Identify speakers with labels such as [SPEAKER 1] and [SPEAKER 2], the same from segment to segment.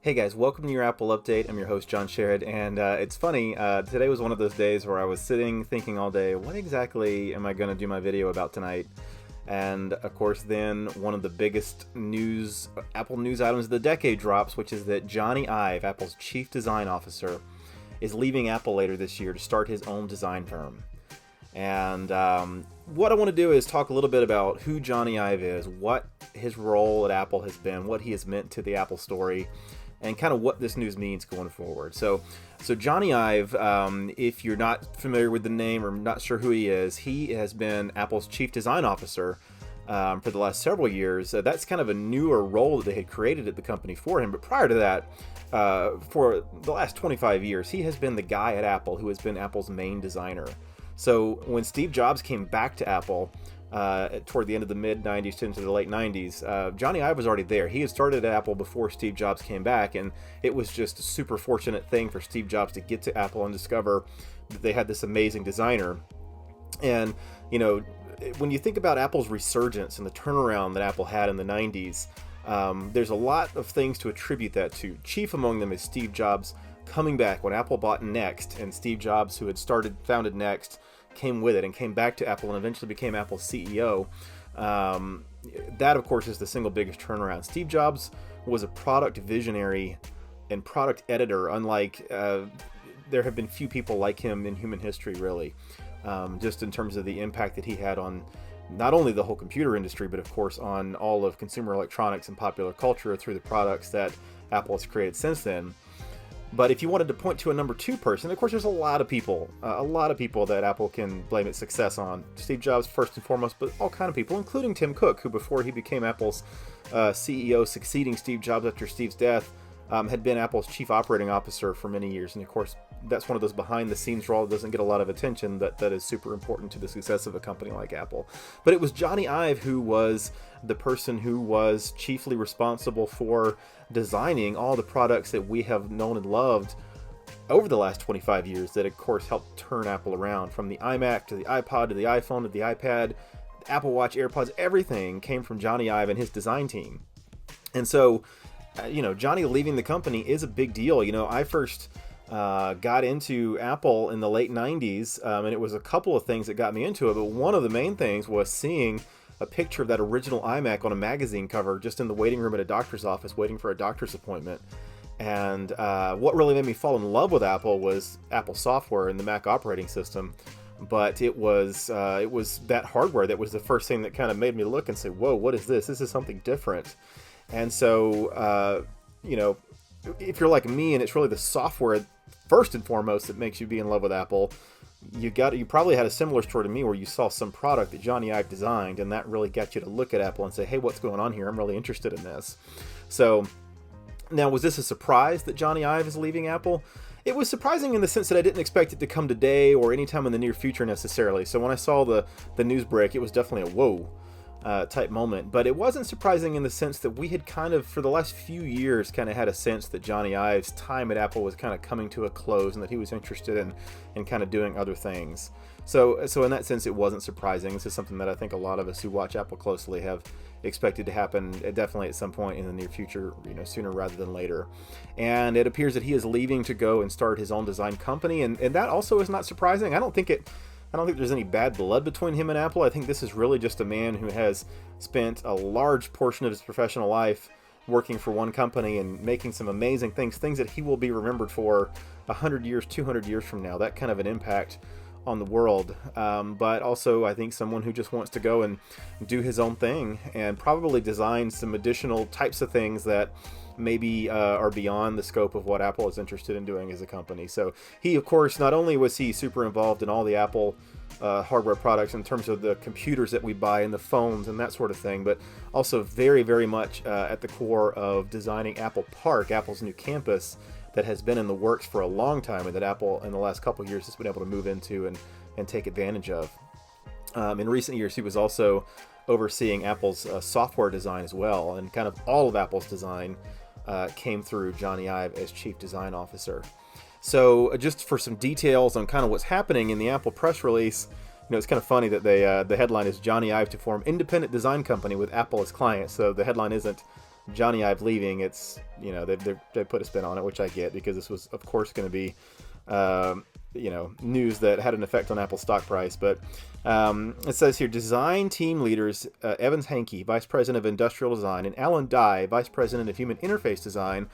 [SPEAKER 1] Hey guys, welcome to your Apple Update. I'm your host, John Sherrod, and it's funny, today was one of those days where I was sitting thinking all day, what exactly am I going to do my video about tonight? And of course then one of the biggest Apple news items of the decade drops, which is that Jony Ive, Apple's Chief Design Officer, is leaving Apple later this year to start his own design firm. And what I want to do is talk a little bit about who Jony Ive is, what his role at Apple has been, what he has meant to the Apple story, and kind of what this news means going forward. So Jony Ive, if you're not familiar with the name or not sure who he has been Apple's Chief Design Officer for the last several years. That's kind of a newer role that they had created at the company for him. But prior to that, for the last 25 years, he has been the guy at Apple who has been Apple's main designer. So when Steve Jobs came back to Apple toward the end of the mid-90s into the late 90s, Jony Ive was already there. He had started at Apple before Steve Jobs came back, and it was just a super fortunate thing for Steve Jobs to get to Apple and discover that they had this amazing designer. And, you know, when you think about Apple's resurgence and the turnaround that Apple had in the 90s, there's a lot of things to attribute that to. Chief among them is Steve Jobs coming back when Apple bought Next, and Steve Jobs, who had founded Next, came with it and came back to Apple and eventually became Apple's CEO. That, of course, is the single biggest turnaround. Steve Jobs was a product visionary and product editor, unlike there have been few people like him in human history, really, just in terms of the impact that he had on not only the whole computer industry, but of course on all of consumer electronics and popular culture through the products that Apple has created since then. But if you wanted to point to a number two person, of course, there's a lot of people that Apple can blame its success on. Steve Jobs, first and foremost, but all kind of people, including Tim Cook, who before he became Apple's CEO, succeeding Steve Jobs after Steve's death, had been Apple's chief operating officer for many years. And of course, that's one of those behind-the-scenes roles that doesn't get a lot of attention that is super important to the success of a company like Apple. But it was Jony Ive who was the person who was chiefly responsible for designing all the products that we have known and loved over the last 25 years that, of course, helped turn Apple around. From the iMac to the iPod to the iPhone to the iPad, the Apple Watch, AirPods, everything came from Jony Ive and his design team. And so, Jony leaving the company is a big deal. I first got into Apple in the late 90s, and it was a couple of things that got me into it, but one of the main things was seeing a picture of that original iMac on a magazine cover just in the waiting room at a doctor's office waiting for a doctor's appointment. And what really made me fall in love with Apple was Apple software and the Mac operating system. But it was that hardware that was the first thing that kind of made me look and say, whoa, what is this? This is something different. And so, if you're like me and it's really the software first and foremost that makes you be in love with Apple, you probably had a similar story to me where you saw some product that Jony Ive designed, and that really got you to look at Apple and say, hey, what's going on here? I'm really interested in this. So now, was this a surprise that Jony Ive is leaving Apple? It was surprising in the sense that I didn't expect it to come today or anytime in the near future necessarily. So when I saw the news break, it was definitely a whoa type moment. But it wasn't surprising in the sense that we had kind of, for the last few years, kind of had a sense that Jony Ive's time at Apple was kind of coming to a close and that he was interested in kind of doing other things. So in that sense, it wasn't surprising. This is something that I think a lot of us who watch Apple closely have expected to happen definitely at some point in the near future, sooner rather than later. And it appears that he is leaving to go and start his own design company, and that also is not surprising. I don't think there's any bad blood between him and Apple. I think this is really just a man who has spent a large portion of his professional life working for one company and making some amazing things that he will be remembered for 100 years, 200 years from now. That kind of an impact on the world. But also, I think someone who just wants to go and do his own thing and probably design some additional types of things that maybe are beyond the scope of what Apple is interested in doing as a company. So he, of course, not only was he super involved in all the Apple hardware products in terms of the computers that we buy and the phones and that sort of thing, but also very, very much at the core of designing Apple Park, Apple's new campus that has been in the works for a long time and that Apple in the last couple of years has been able to move into and take advantage of. In recent years, he was also overseeing Apple's software design as well, and kind of all of Apple's design came through Jony Ive as Chief Design Officer. So just for some details on kind of what's happening in the Apple press release, it's kind of funny that the headline is Jony Ive to form independent design company with Apple as client. So the headline isn't Jony Ive leaving, it's, you know, they put a spin on it, which I get, because this was, of course, going to be, you know, news that had an effect on Apple's stock price. But it says here, design team leaders Evans Hankey, Vice President of Industrial Design, and Alan Dye, Vice President of Human Interface Design,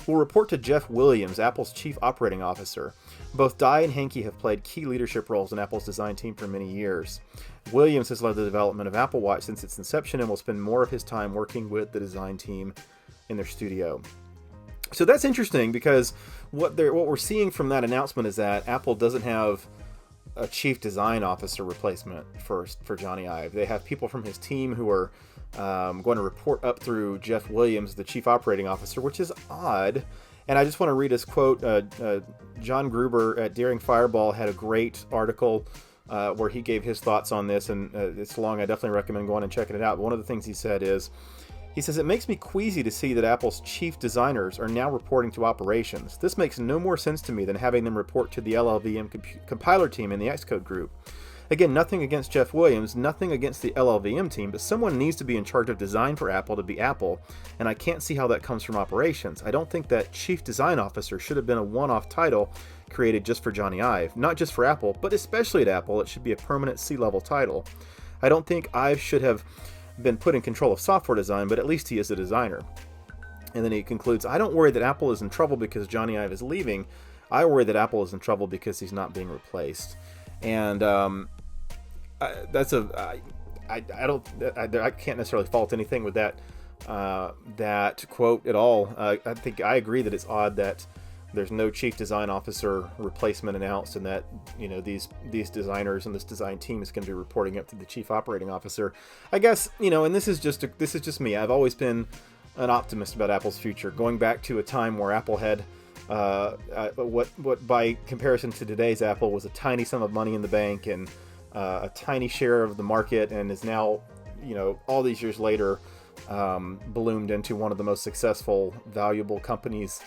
[SPEAKER 1] will report to Jeff Williams, Apple's Chief Operating Officer. Both Dye and Hankey have played key leadership roles in Apple's design team for many years. Williams has led the development of Apple Watch since its inception and will spend more of his time working with the design team in their studio. So that's interesting, because what we're seeing from that announcement is that Apple doesn't have a chief design officer replacement for Jony Ive. They have people from his team who are going to report up through Jeff Williams, the chief operating officer, which is odd. And I just want to read his quote. John Gruber at Daring Fireball had a great article where he gave his thoughts on this, and it's long. I definitely recommend going and checking it out. But one of the things he said is, he says, it makes me queasy to see that Apple's chief designers are now reporting to operations. This makes no more sense to me than having them report to the LLVM compiler team in the Xcode group. Again, nothing against Jeff Williams, nothing against the LLVM team, but someone needs to be in charge of design for Apple to be Apple, and I can't see how that comes from operations. I don't think that Chief Design Officer should have been a one-off title created just for Jony Ive. Not just for Apple, but especially at Apple, it should be a permanent C-level title. I don't think Ive should have been put in control of software design, but at least he is a designer. And then he concludes, I don't worry that Apple is in trouble because Jony Ive is leaving. I worry that Apple is in trouble because he's not being replaced. And I can't necessarily fault anything with that quote at all. I think I agree that it's odd that there's no chief design officer replacement announced, and that, you know, these designers and this design team is going to be reporting up to the chief operating officer. I guess, you know, and this is just me. I've always been an optimist about Apple's future, going back to a time where Apple had what by comparison to today's Apple was a tiny sum of money in the bank and a tiny share of the market, and is now, you know, all these years later, ballooned into one of the most successful, valuable companies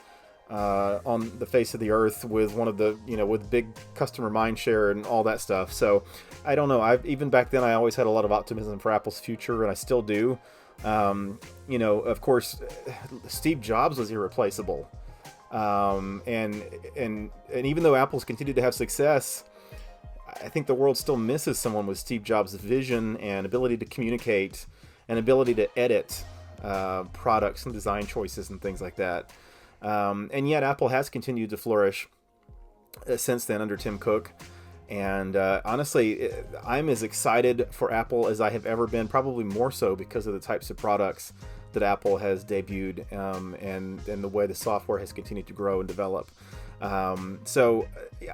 [SPEAKER 1] on the face of the earth, with one of the, you know, with big customer mind share and all that stuff. So I don't know. Even back then, I always had a lot of optimism for Apple's future, and I still do. You know, of course, Steve Jobs was irreplaceable. And even though Apple's continued to have success, I think the world still misses someone with Steve Jobs' vision and ability to communicate and ability to edit products and design choices and things like that. And yet Apple has continued to flourish since then under Tim Cook. And honestly, I'm as excited for Apple as I have ever been, probably more so because of the types of products that Apple has debuted, and the way the software has continued to grow and develop. So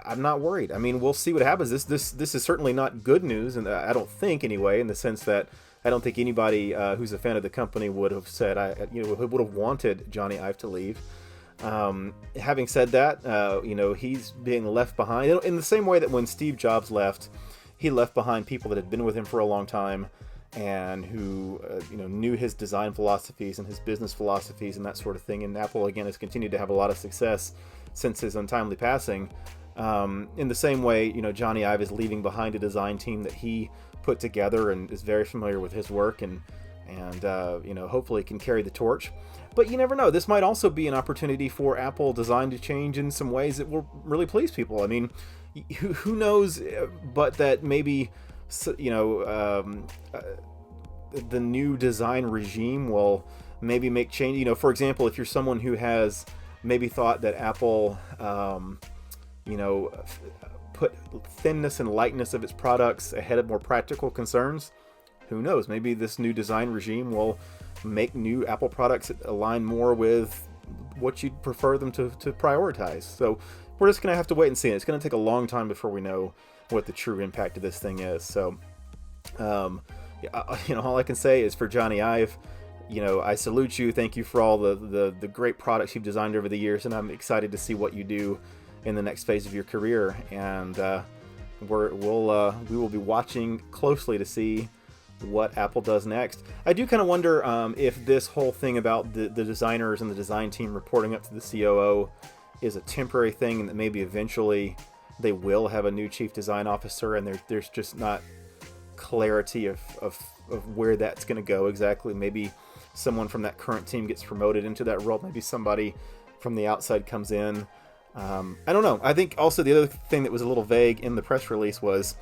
[SPEAKER 1] I'm not worried. I mean, we'll see what happens. This is certainly not good news, and I don't think, anyway, in the sense that I don't think anybody who's a fan of the company would have said, would have wanted Jony Ive to leave. Having said that, you know, he's being left behind in the same way that when Steve Jobs left, he left behind people that had been with him for a long time and who, you know, knew his design philosophies and his business philosophies and that sort of thing. And Apple, again, has continued to have a lot of success since his untimely passing. In the same way, you know, Jony Ive is leaving behind a design team that he put together and is very familiar with his work, and you know, hopefully can carry the torch. But you never know. This might also be an opportunity for Apple design to change in some ways that will really please people. I mean, who knows, but that maybe, you know, the new design regime will maybe make change. You know, for example, if you're someone who has maybe thought that Apple, you know, put thinness and lightness of its products ahead of more practical concerns, who knows? Maybe this new design regime will make new Apple products align more with what you'd prefer them to prioritize. So we're just going to have to wait and see. It's going to take a long time before we know what the true impact of this thing is. So, you know, all I can say is for Jony Ive, you know, I salute you. Thank you for all the great products you've designed over the years, and I'm excited to see what you do in the next phase of your career. And we will be watching closely to see what Apple does next. I do kind of wonder if this whole thing about the designers and the design team reporting up to the COO is a temporary thing, and that maybe eventually they will have a new chief design officer, and there's just not clarity of where that's going to go exactly. Maybe someone from that current team gets promoted into that role. Maybe somebody from the outside comes in. I don't know. I think also the other thing that was a little vague in the press release was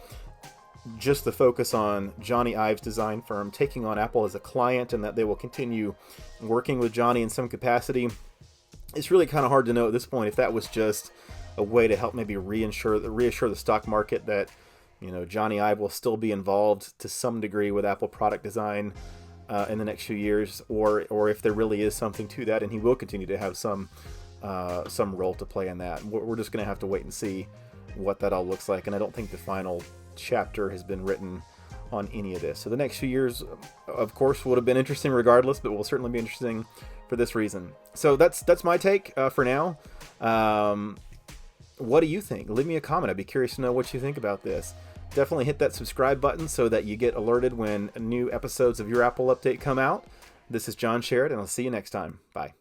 [SPEAKER 1] just the focus on Jony Ive's design firm taking on Apple as a client, and that they will continue working with Jony in some capacity. It's really kind of hard to know at this point if that was just a way to help maybe reassure the stock market that, you know, Jony Ive will still be involved to some degree with Apple product design in the next few years, or if there really is something to that, and he will continue to have some role to play in that. We're just going to have to wait and see what that all looks like, and I don't think the final chapter has been written on any of this. So the next few years, of course, would have been interesting regardless, but will certainly be interesting for this reason. So that's my take for now. What do you think? Leave me a comment. I'd be curious to know what you think about this. Definitely hit that subscribe button so that you get alerted when new episodes of Your Apple Update come out. This is John Sherrod, and I'll see you next time. Bye.